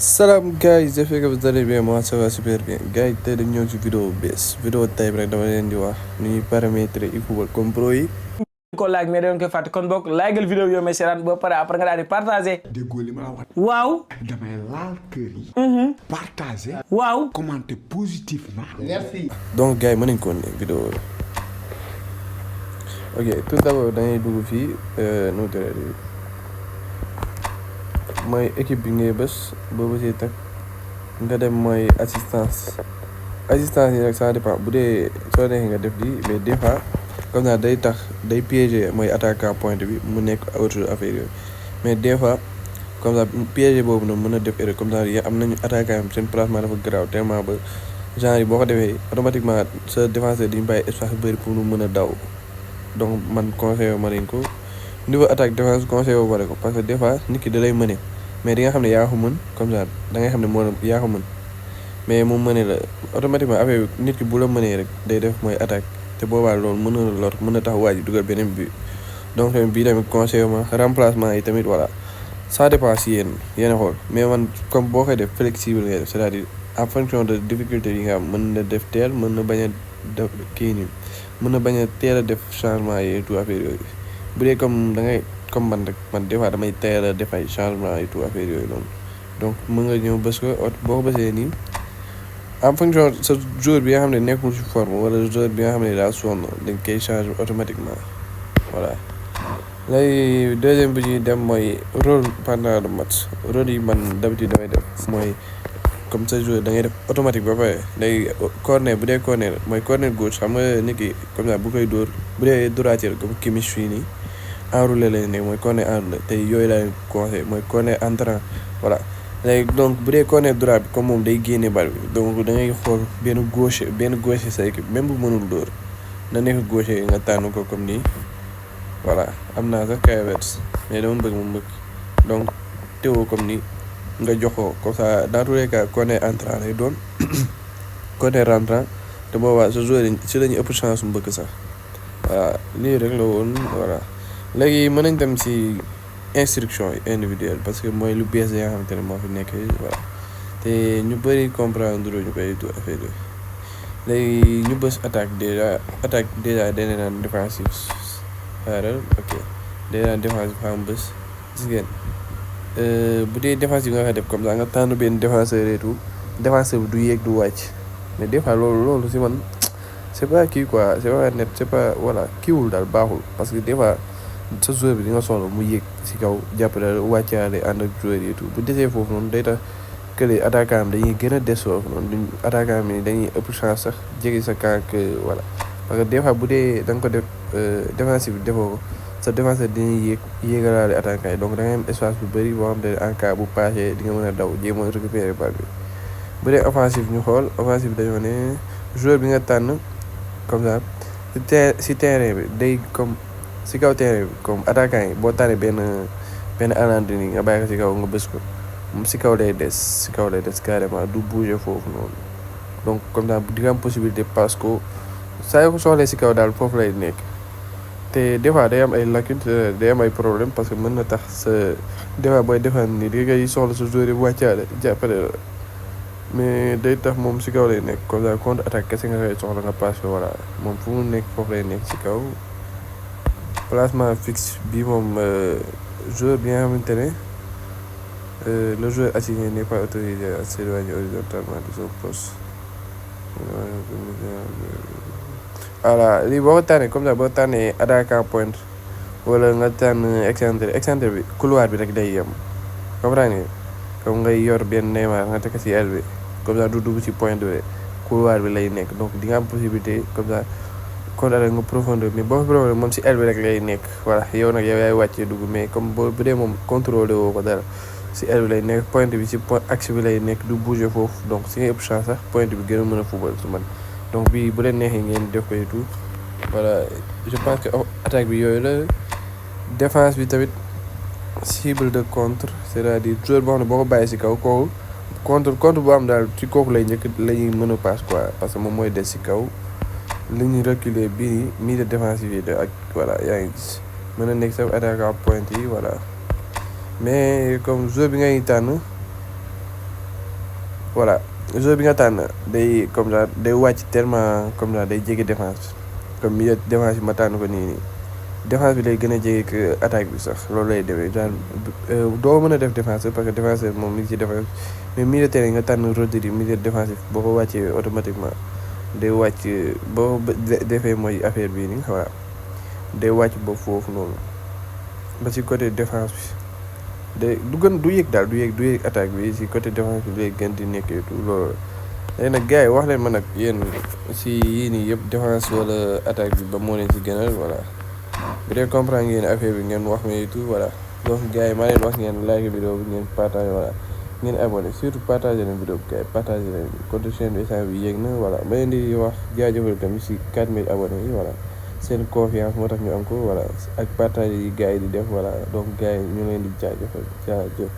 Salam guys, j'espère que vous allez bien, moi ça va super bien. Gars yi tey dañu ñëw ci vidéo bees vidéo tey bi rek dama leen di wax ni ñuy paramétrer football comme pro yi. ko like mais dañ koy fàtte kon bokk likeal vidéo bi yow may seetaan ba pare après nga daal di partager. déggoo li ma la wax. waaw. damay laal kër yi. partager. waaw. commenter positivement. merci. Donc gars yi mën nañu ko ne vidéo bi. Ok tout d'abord dañuy dugg fii nu mu tëddee mooy équipe bi ngay bës boo bësee tag nga dem mooy assistance yi nag ça dépend bu dee soo neexee nga def lii mais des fois comme ça day tax day piéger mooy attaquant pointe bi mu nekk autre affaire yooyu mais des fois comme ça piéger boobu noonu mën a def erreur comme ça am nañu attaquant yi seen placement dafa garaaw tellement ba genre yi boo ko defee automatiquement sa défenseur di ñu bàyyi espace bëri pour mu mën a daw donc man conseillé ma leen ko niveau attaque défense conseillé wu ma leen ko parce que des fois nit ki da lay mëne mais di nga xam ne yaa ko mën comme ça da ngay xam ne moo yaa ko mën mais mu mëne la automatiquement affaire nit ki bu la mënee rek day def mooy attaque te boobaa loolu mën na lor mën na tax waa ji dugal beneen bi donc tamit bii tamit conseil ma remplacement yi tamit voilà ça dépend si yéen a xool mais man comme boo koy def flexible ngay def c'est-à-dire en fonction de difficulté yi nga am mën na def teel mën na bañ a def kii nii mën na bañ a teel a def changement yi et tout affaire yooyu bu dee comme da ngay comme man rek man des fois damay teel a def ay changement et tout affaire yooyu noonu donc mën nga ñëw bës ko boo ko bësee nii en fonction sa joueur bi nga xam ne nekkul ci forme wala joueur bi nga xam ne daa sonn dañ koy changer automatiquement voilà. léegi deuxième bi ñuy dem mooy rôle pendant le match rôle yi man d'habitude damay def mooy comme sa joueur da ngay def automatique ba pare léegi corner bu dee corner mooy corner gauche xam nga nit ki comme ça bu koy dóor bu dee droitier comme Kimmich fii nii enroulé lay nekk mooy corner enroulé te yooyu laa leen conseillé mooy corner entrant voilà. léegi donc bu dee corner droit bi comme moom day génne bal bi donc da ngay xool benn gauche sa équipe même bu mënul dóor na nekk gauche nga tànn ko comme nii voilà am naa sax Havertz mais dama bëgg mu mbëkk donc teewoo comme nii nga jox ko comme ça dans tous les cas corner entrant lay doon corner rentrant te boobaa sa joueur yi si lañu ëpp chance mu mbëkk sax voilà lii rek la woon voilà. léegi mën nañ dem si instruction yi individuelle parce que mooy lu bees nga xamante ne moo fi nekk voilà te ñu bëri comprendre ñu koy tout affaire yooyu léegi ñu bës attaque déjà dana naan défensif xaaral ok dana naan défensif xam bës gis ngeen bu dee défensif nga def comme ça nga tànn benn défenseur et tout défenseur bi du yéeg du wàcc mais des fois loolu si man c'est pas kii quoi c'est pas net c'est pas voilà kiiwul daal baaxul parce que des fois sa joueur bi di nga soxla mu yéeg si kaw jàppale wàccaale ànd ak joueur yi tout bu desee foofu noonu day tax que les attaquants am dañuy gën a des foofu noonu duñ attaquant am yi dañuy ëpp chance sax jege sa camp que voilà parce que des fois bu dee da nga ko def défensif bi defoo ko sa défenseur dañuy yéegalaale attaquant yi donc da ngay am espace bu bëri boo xam ne en cas bu passé di nga mën a daw jéem a récupérer bal bi bu dee offensif ñu xool offensif bi dañoo ne joueur bi nga tànn comme ça si terrain bi day comme si kaw terrain bi comme attaquant yi boo tànnee benn alante ni nga bàyyi ko si kaw nga bës ko moom si kaw lay des carrément du bouger foofu noonu donc comme ça di nga am possibilité parce que saa yoo ko soxlee si kaw daal foofu lay nekk te des fois day am ay lacunes day am ay problème parce que mën na tax sa des fois booy defar ni di ngay soxla sa joueur yi wàccaale jàppale la mais day tax moom si kaw lay nekk comme ça contre attaque kese nga koy soxla nga passe voilà moom fu mu nekk foofu lay nekk si kaw. placement fixe bi moom joueur bi nga xamante ne le joueur assigné n'est pas autorisé à s'éloigner horizontalement de son poste voilà lii boo ko tànnee comme ça boo tànnee attaquant pointe wala nga tànn excentré bi couloir bi rek day yem comprendre nga comme ngay yor benn Neymar nga teg ci aile bi comme ça du dugg ci pointe bi couloir bi lay nekk donc di nga am possibilité comme ça kon daal nga profondeur mais boo problème moom si aile bi rek lay nekk voilà yow nag yow yaay wàccee dugg mais comme bu dee moom contrôlé woo ko dara si aile bi lay nekk pointe bi si axe bi lay nekk du bouger foofu donc si nga ëpp chance sax pointe bi gën a mën a football su man donc bii bu leen neexee ngeen def ko et tout voilà je pense que attaque bi yooyu la défense bi tamit cible de contre c'est-à-dire joueur boo xam ne boo ko bàyyi si kaw kooku contre boo am daal ci kooku lay njëkk la ñuy mën a passe quoi parce que moom mooy des si kaw li ñu reculer bii nii de défensivité ak voilà yaa ngi gis mën na nekk sax attaquant pointe yi voilà mais comme joueur bi ngay tànn voilà joueur bi nga tànn day comme ça day wàcc tellement comme ça day jege défense comme milieu défense bi ma tànn ko nii défense bi lay gën a jege que attaque bi sax loolu lay demee genre doo mën a def défenseur parce que défenseur moom mi ngi ci défense mais milieu terrain nga tànn Rodri milieu défensif boo ko wàccee automatiquement day wàcc boo defee mooy affaire bii nii voilà day wàcc ba foofu noonu ba ci côté défense bi du yëg daal du yëg attaque bi ci côté défense bi lay gën di nekkee tout loolu léegi nag gars yi wax leen ma nag yéen si yii nii yëpp défense wala attaque bi ba moo leen ci gënal voilà bu dee comprendre ngeen affaire bi ngeen wax ma et tout voilà donc gars yi maa leen wax ngeen like vidéo bi ngeen partage voilà ngeen abonné surtout partager leen vidéo bi gars yi partager leen côté chaîne bi instant bi yéeg na voilà ma leen di wax jaajëfal tamit si 4000 abonnés yi voilà seen confiance moo tax ñu am ko voilà ak partage yi gars yi di def voilà donc gars yi ñu leen di jaajëfal jaajëf